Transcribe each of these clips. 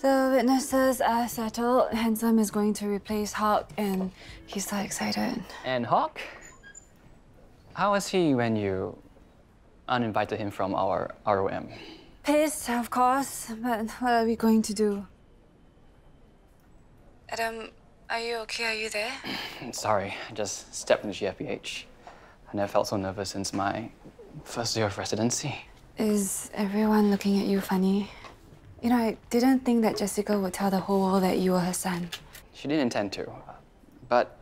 The witnesses are settled. Handsome is going to replace Hock, and he's so excited. And Hock? How was he when you uninvited him from our ROM? Pissed, of course, but what are we going to do? Adam, are you okay? Are you there? Sorry, I just stepped into GFPH. I never felt so nervous since my first year of residency. Is everyone looking at you funny? You know, I didn't think that Jessica would tell the whole world that you were her son. She didn't intend to, but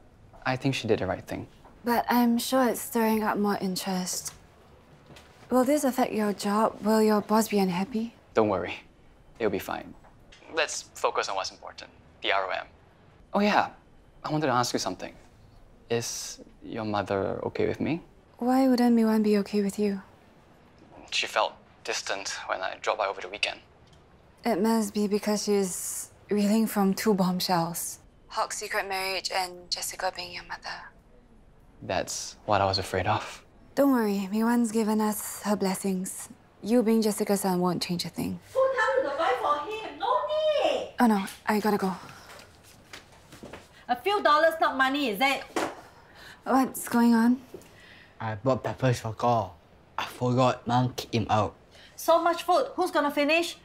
I think she did the right thing. But I'm sure it's stirring up more interest. Will this affect your job? Will your boss be unhappy? Don't worry, it'll be fine. Let's focus on what's important, the ROM. Oh yeah, I wanted to ask you something. Is your mother okay with me? Why wouldn't Miwan be okay with you? She felt distant when I dropped by over the weekend. It must be because she's reeling from two bombshells. Hock's secret marriage and Jessica being your mother. That's what I was afraid of. Don't worry, Miwan's given us her blessings. You being Jessica's son won't change a thing. Full-time to buy for him, no need! Oh no, I gotta go. A few dollars, not money, is it? What's going on? I bought peppers for Call. I forgot Mom kicked him out. So much food, who's gonna finish?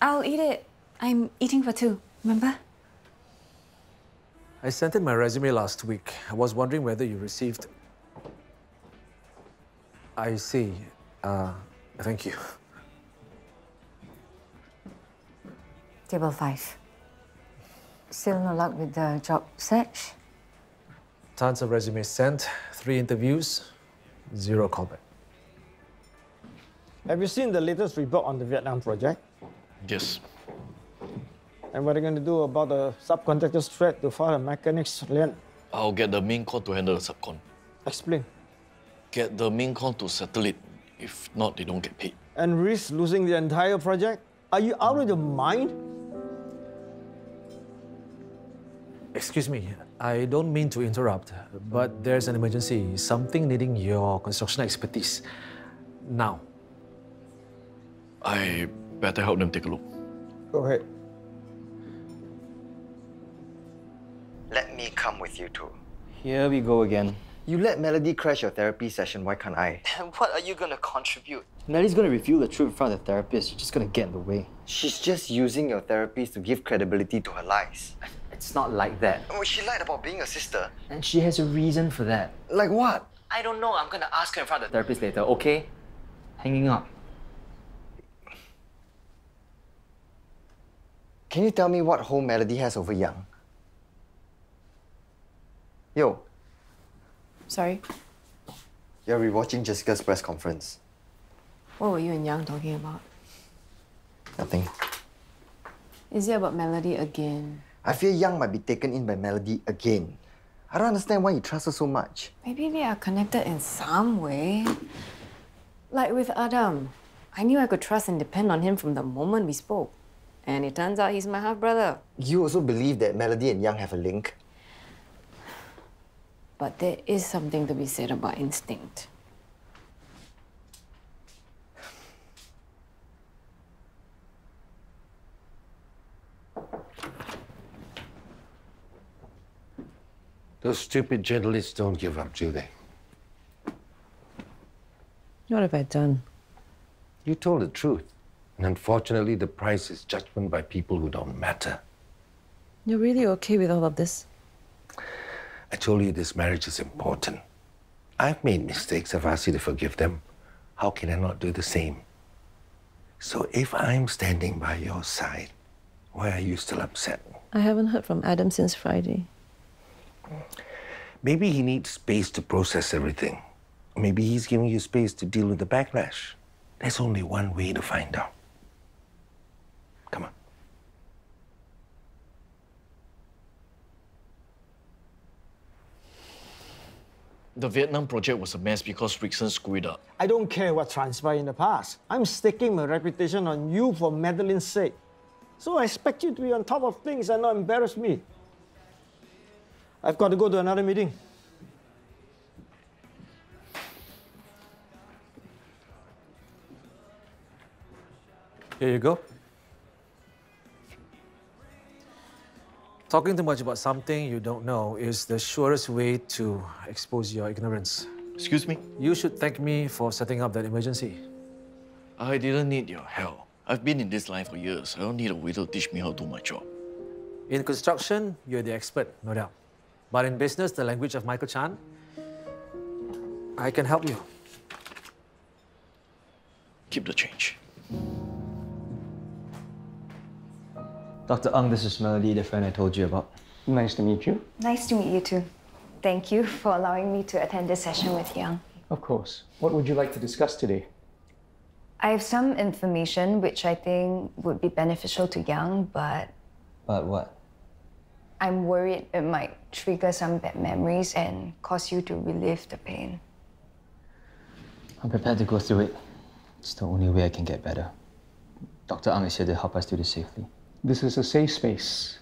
I'll eat it. I'm eating for two, remember? I sent in my resume last week. I was wondering whether you received... I see. Thank you. Table 5. Still no luck with the job search? Tons of resumes sent, 3 interviews, 0 callback. Have you seen the latest report on the Vietnam project? Yes. And what are you going to do about the subcontractor's threat to file a mechanic's lien? I'll get the main con to handle the subcon. Explain. Get the main con to settle it. If not, they don't get paid. And risk losing the entire project? Are you out of your mind? Excuse me, I don't mean to interrupt, but there's an emergency, something needing your construction expertise. Now. I better help them take a look. Go ahead. Let me come with you too. Here we go again. You let Melody crash your therapy session, why can't I? And what are you gonna contribute? Melody's gonna reveal the truth in front of the therapist. You're just gonna get in the way. She's just using your therapist to give credibility to her lies. It's not like that. Oh, she lied about being a sister. And she has a reason for that. Like what? I don't know. I'm gonna ask her in front of the therapist later, okay? Hanging up. Can you tell me what hold Melody has over Young? Yo. Sorry? You're rewatching Jessica's press conference. What were you and Yang talking about? Nothing. Is it about Melody again? I fear Young might be taken in by Melody again. I don't understand why you trust her so much. Maybe they are connected in some way. Like with Adam. I knew I could trust and depend on him from the moment we spoke. And it turns out he's my half-brother. You also believe that Melody and Young have a link? But there is something to be said about instinct. Those stupid journalists don't give up, do they? What have I done? You told the truth. And unfortunately, the price is judgment by people who don't matter. You're really okay with all of this? I told you this marriage is important. I've made mistakes. I've asked you to forgive them. How can I not do the same? So if I'm standing by your side, why are you still upset? I haven't heard from Adam since Friday. Maybe he needs space to process everything. Maybe he's giving you space to deal with the backlash. There's only one way to find out. Come on. The Vietnam project was a mess because Rickson screwed up. I don't care what transpired in the past. I'm staking my reputation on you for Madeline's sake. So I expect you to be on top of things and not embarrass me. I've got to go to another meeting. Here you go. Talking too much about something you don't know is the surest way to expose your ignorance. Excuse me? You should thank me for setting up that emergency. I didn't need your help. I've been in this line for years. I don't need a waiter to teach me how to do my job. In construction, you're the expert, no doubt. But in business, the language of Michael Chan, I can help you. Keep the change. Dr. Ang, this is Melody, the friend I told you about. Nice to meet you. Nice to meet you too. Thank you for allowing me to attend this session with Yang. Of course. What would you like to discuss today? I have some information which I think would be beneficial to Yang, but... But what? I'm worried it might trigger some bad memories and cause you to relive the pain. I'm prepared to go through it. It's the only way I can get better. Dr. Ang is here to help us do this safely. This is a safe space.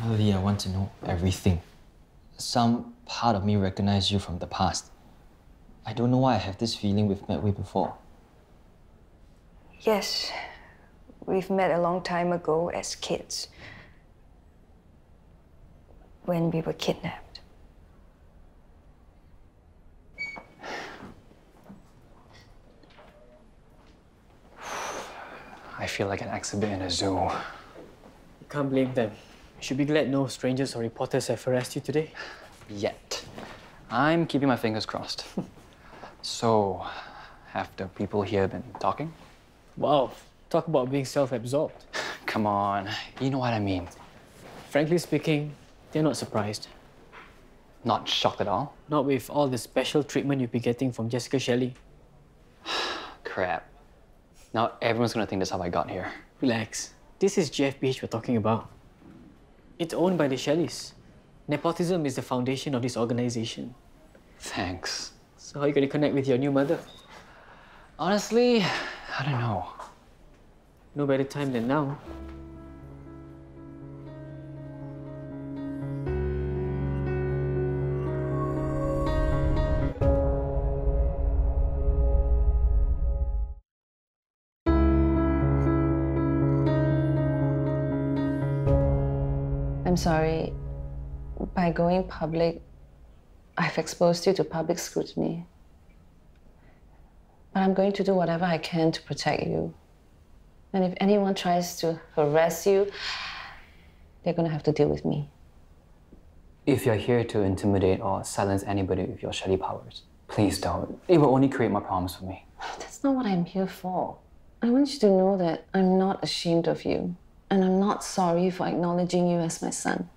Melody, I want to know everything. Some part of me recognizes you from the past. I don't know why I have this feeling we've met way before. Yes, we've met a long time ago as kids. When we were kidnapped. I feel like an exhibit in a zoo. You can't blame them. You should be glad no strangers or reporters have harassed you today. Yet. I'm keeping my fingers crossed. So, have the people here been talking? Wow, talk about being self-absorbed. Come on, you know what I mean. Frankly speaking, they're not surprised. Not shocked at all? Not with all the special treatment you'll be getting from Jessica Shelley. Crap. Now everyone's gonna think that's how I got here. Relax. This is GFBH we're talking about. It's owned by the Shelleys. Nepotism is the foundation of this organization. Thanks. So how are you going to connect with your new mother? Honestly, I don't know. No better time than now. I'm sorry. By going public, I've exposed you to public scrutiny. But I'm going to do whatever I can to protect you. And if anyone tries to harass you, they're going to have to deal with me. If you're here to intimidate or silence anybody with your Shelley powers, please don't. It will only create more problems for me. That's not what I'm here for. I want you to know that I'm not ashamed of you. And I'm not sorry for acknowledging you as my son.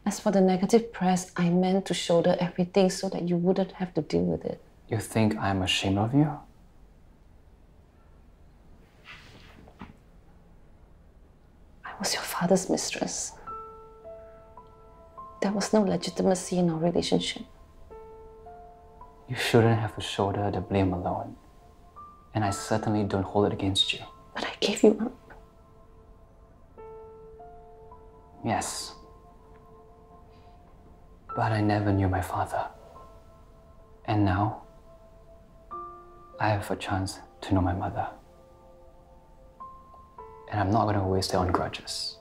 As for the negative press, I meant to shoulder everything so that you wouldn't have to deal with it. You think I'm ashamed of you? I was your father's mistress. There was no legitimacy in our relationship. You shouldn't have to shoulder the blame alone. And I certainly don't hold it against you. But I gave you up. Yes. But I never knew my father. And now, I have a chance to know my mother. And I'm not going to waste it on grudges.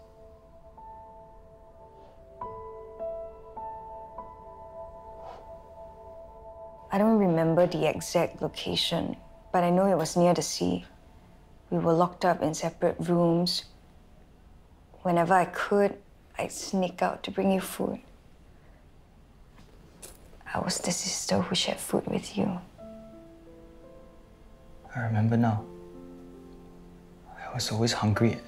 I don't remember the exact location, but I know it was near the sea. We were locked up in separate rooms. Whenever I could, I'd sneak out to bring you food. I was the sister who shared food with you. I remember now. I was always hungry.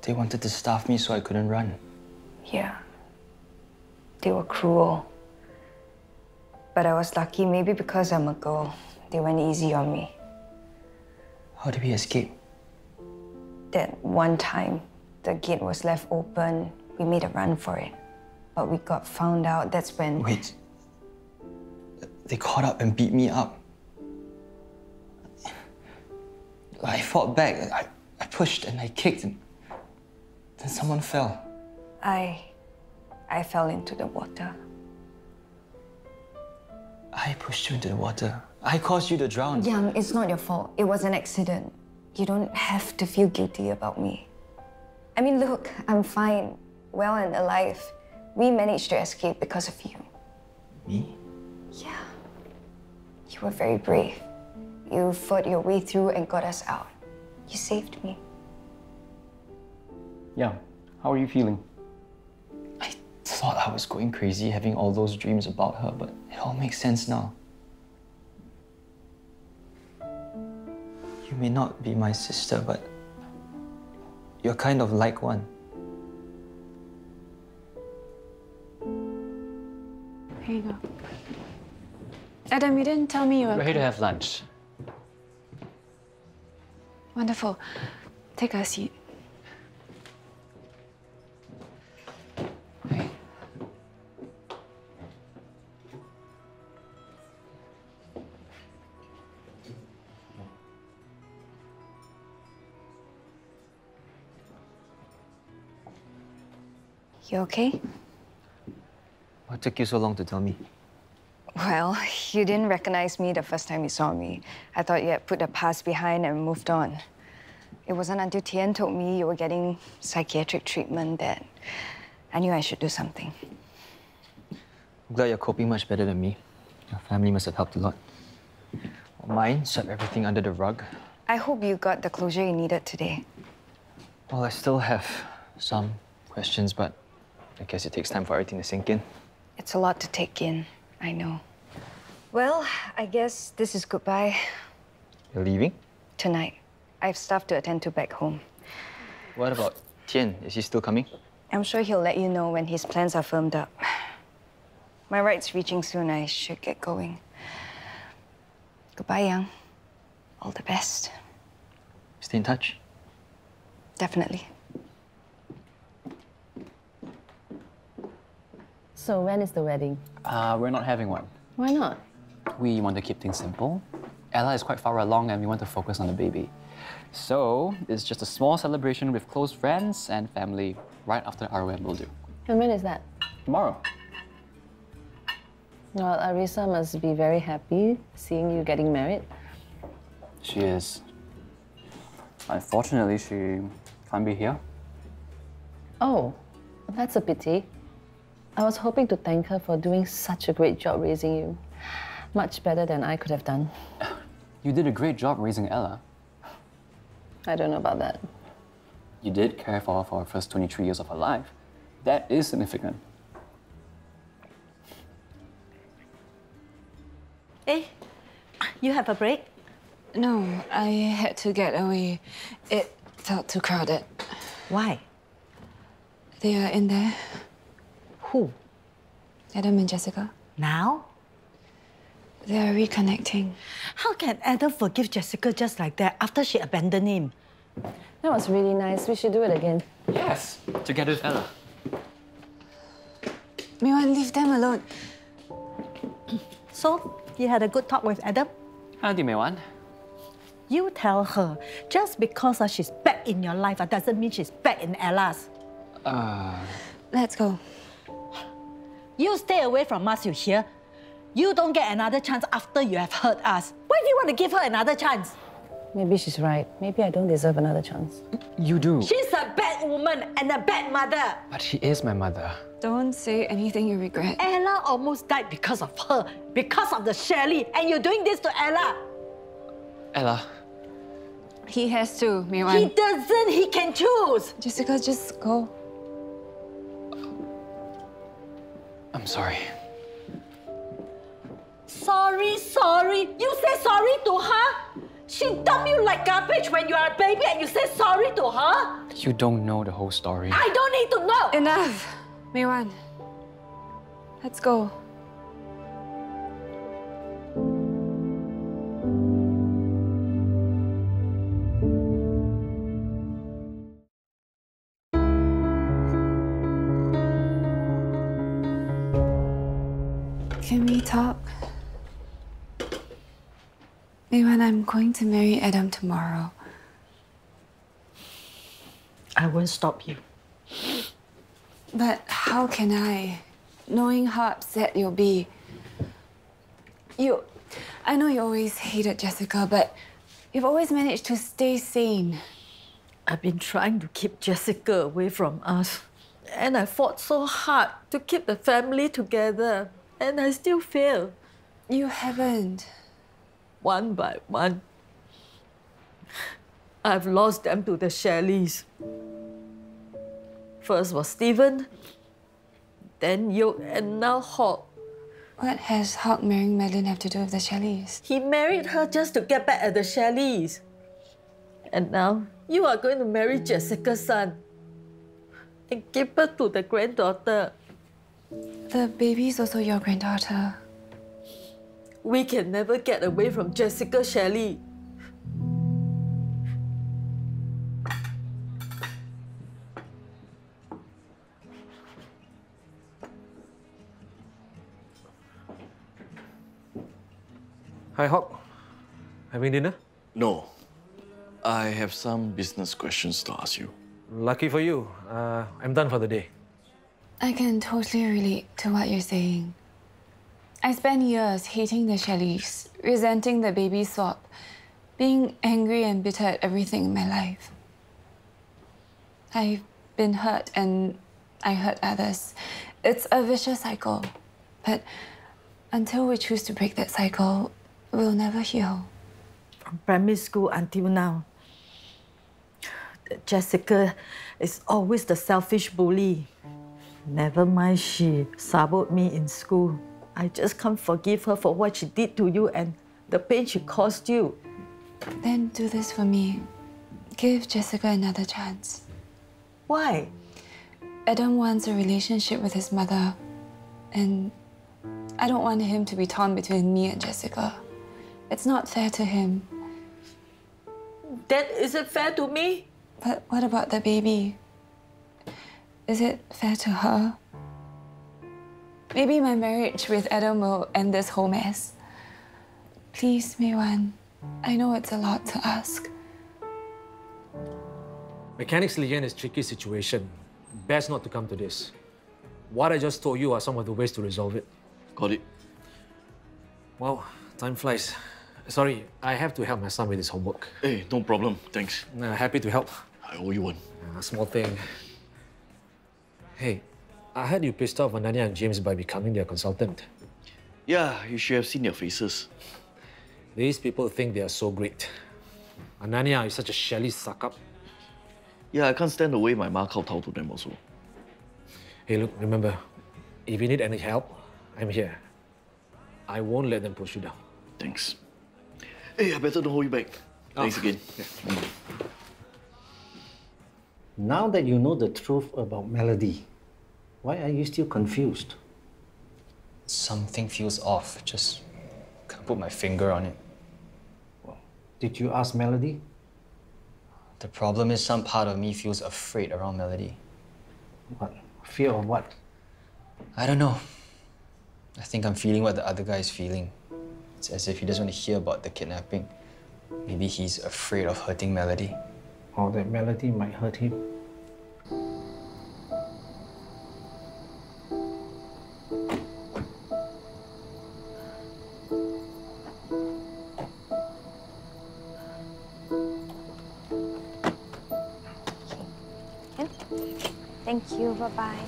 They wanted to starve me so I couldn't run. Yeah. They were cruel. But I was lucky, maybe because I'm a girl. They went easy on me. How did we escape? That one time, the gate was left open. We made a run for it. But we got found out. That's when... Wait. They caught up and beat me up. I fought back. I pushed and I kicked and then someone fell. I fell into the water. I pushed you into the water. I caused you to drown. Yang, it's not your fault. It was an accident. You don't have to feel guilty about me. I mean, look, I'm fine. well and alive. We managed to escape because of you. Me? Yeah. You were very brave. You fought your way through and got us out. You saved me. Yeah. How are you feeling? I thought I was going crazy having all those dreams about her, but it all makes sense now. You may not be my sister, but you're kind of like one. Here you go. Adam, you didn't tell me you were... We're here to have lunch. Wonderful. Take a seat. You okay? What took you so long to tell me? Well, you didn't recognize me the first time you saw me. I thought you had put the past behind and moved on. It wasn't until Tien told me you were getting psychiatric treatment that I knew I should do something. I'm glad you're coping much better than me. Your family must have helped a lot. Well, mine swept everything under the rug. I hope you got the closure you needed today. Well, I still have some questions, but I guess it takes time for everything to sink in. It's a lot to take in, I know. Well, I guess this is goodbye. You're leaving? Tonight. I have stuff to attend to back home. What about Tien? Is he still coming? I'm sure he'll let you know when his plans are firmed up. My right's reaching soon. I should get going. Goodbye, Yang. All the best. Stay in touch. Definitely. So when is the wedding? We're not having one. Why not? We want to keep things simple. Ella is quite far along and we want to focus on the baby. So it's just a small celebration with close friends and family right after ROM will do. And when is that? Tomorrow. Well, Arisa must be very happy seeing you getting married. She is. Unfortunately, she can't be here. Oh, that's a pity. I was hoping to thank her for doing such a great job raising you. Much better than I could have done. You did a great job raising Ella. I don't know about that. You did care for her for her first 23 years of her life. That is significant. Hey, you have a break? No, I had to get away. It felt too crowded. Why? They are in there. Who? Adam and Jessica. Now? They are reconnecting. How can Adam forgive Jessica just like that after she abandoned him? That was really nice. We should do it again. Yes, together with Ella. Miwan, leave them alone. So, you had a good talk with Adam? How do you, Meiwan? You tell her, just because she's back in your life doesn't mean she's back in Ella's. Let's go. You stay away from us, you hear? You don't get another chance after you have hurt us. Why do you want to give her another chance? Maybe she's right. Maybe I don't deserve another chance. You do. She's a bad woman and a bad mother. But she is my mother. Don't say anything you regret. Ella almost died because of her, because of the Shirley, and you're doing this to Ella. Ella. He has to, Miwan. He doesn't. He can choose. Jessica, just go. I'm sorry. Sorry, sorry. You say sorry to her? She dumped you like garbage when you are a baby and you say sorry to her? You don't know the whole story. I don't need to know. Enough, Miwan. Let's go. Can we talk? Miwan, I'm going to marry Adam tomorrow. I won't stop you. But how can I, knowing how upset you'll be? I know you always hated Jessica, but you've always managed to stay sane. I've been trying to keep Jessica away from us. And I fought so hard to keep the family together, and I still fail. You haven't. One by one, I've lost them to the Shelleys. First was Stephen, then Yoke, and now Hock. What has Hock marrying Madeline have to do with the Shelleys? He married her just to get back at the Shelleys. And now you are going to marry Jessica's son and give birth to the granddaughter. The baby's also your granddaughter. We can never get away from Jessica Shelley. Hi, Hock. Having dinner? No. I have some business questions to ask you. Lucky for you. I'm done for the day. I can totally relate to what you're saying. I spent years hating the Shelleys, resenting the baby swap, being angry and bitter at everything in my life. I've been hurt and I hurt others. It's a vicious cycle. But until we choose to break that cycle, we'll never heal. From primary school until now, Jessica is always the selfish bully. Never mind she saboted me in school. I just can't forgive her for what she did to you and the pain she caused you. Then do this for me. Give Jessica another chance. Why? Adam wants a relationship with his mother, and I don't want him to be torn between me and Jessica. It's not fair to him. Then is it fair to me? But what about the baby? Is it fair to her? Maybe my marriage with Adam will end this whole mess. Please, Maywan. I know it's a lot to ask. Mechanics Lian is a tricky situation. Best not to come to this. What I just told you are some of the ways to resolve it. Got it. Wow, time flies. Sorry, I have to help my son with his homework. Hey, no problem. Thanks. Happy to help. I owe you one. Small thing. Hey, I heard you pissed off Ananya and James by becoming their consultant. Yeah, you should have seen their faces. These people think they are so great. Ananya is such a Shelley suck-up. Yeah, I can't stand the way my ma kowtow to them also. Hey, look, remember, if you need any help, I'm here. I won't let them push you down. Thanks. Hey, I better don't hold you back. Thanks again. Yeah. Now that you know the truth about Melody, why are you still confused? Something feels off. Just can't put my finger on it. Well, did you ask Melody? The problem is some part of me feels afraid around Melody. What? Fear of what? I don't know. I think I'm feeling what the other guy is feeling. It's as if he doesn't want to hear about the kidnapping. Maybe he's afraid of hurting Melody. Or that Melody might hurt him. Thank you. Bye-bye.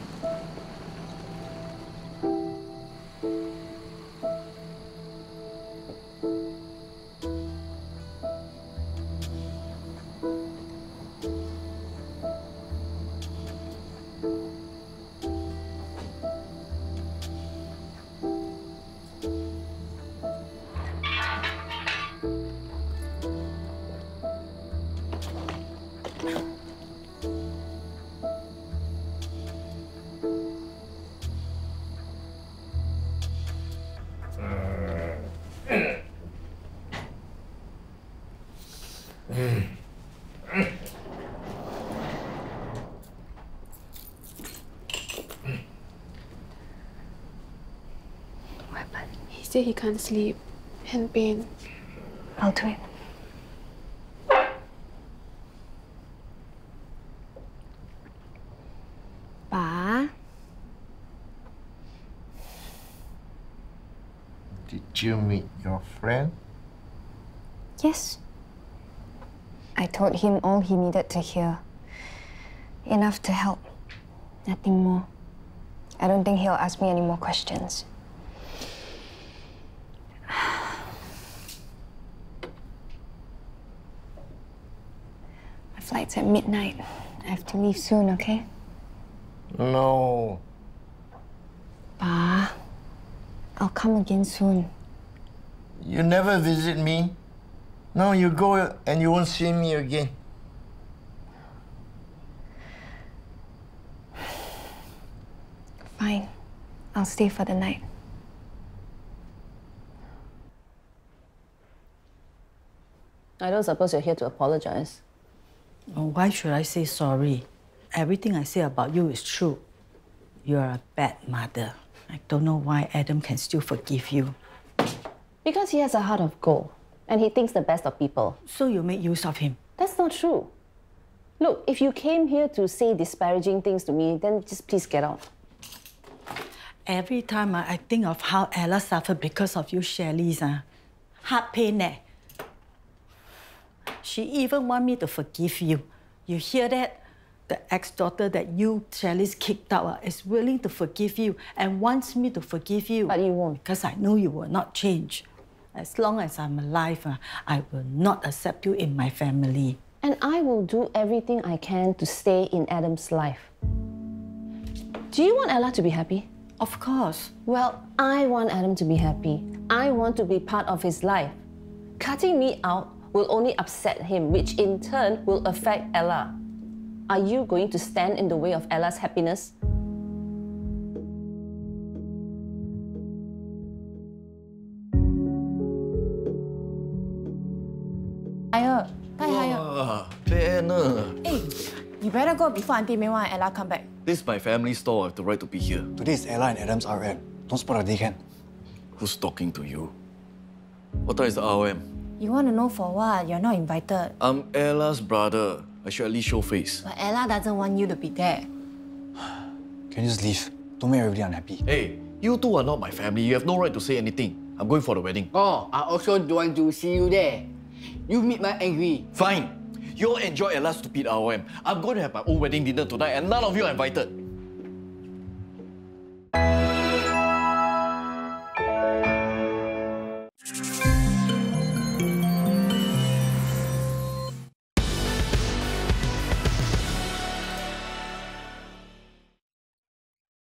He said he can't sleep. Hand pain. I'll do it. Pa? Did you meet your friend? Yes. I told him all he needed to hear. Enough to help. Nothing more. I don't think he'll ask me any more questions. My flight's at midnight. I have to leave soon, okay? No. Pa, I'll come again soon. You never visit me. Now you go and you won't see me again. Fine. I'll stay for the night. I don't suppose you're here to apologize. Oh, why should I say sorry? Everything I say about you is true. You're a bad mother. I don't know why Adam can still forgive you. Because he has a heart of gold, and he thinks the best of people. So you make use of him? That's not true. Look, if you came here to say disparaging things to me, then just please get out. Every time I think of how Ella suffered because of you, Shelley's heart pain. She even want me to forgive you. You hear that? The ex-daughter that you, Shelley's, kicked out is willing to forgive you and wants me to forgive you. But you won't. Because I know you will not change. As long as I'm alive, I will not accept you in my family. And I will do everything I can to stay in Adam's life. Do you want Ella to be happy? Of course. Well, I want Adam to be happy. I want to be part of his life. Cutting me out will only upset him, which in turn will affect Ella. Are you going to stand in the way of Ella's happiness? Higher. Banner. Hey, you better go before Auntie Mewa and Ella come back. This is my family store. I have the right to be here. Today is Ella and Adam's RM. Don't spoil the day, Ken. Who's talking to you? What time is the RM? You want to know for what? You're not invited. I'm Ella's brother. I should at least show face. But Ella doesn't want you to be there. Can you just leave? Don't make everybody unhappy. Hey, you two are not my family. You have no right to say anything. I'm going for the wedding. Oh, I also don't want to see you there. You make me angry. Fine. You all enjoy Ella's stupid RM. I'm going to have my own wedding dinner tonight and none of you are invited.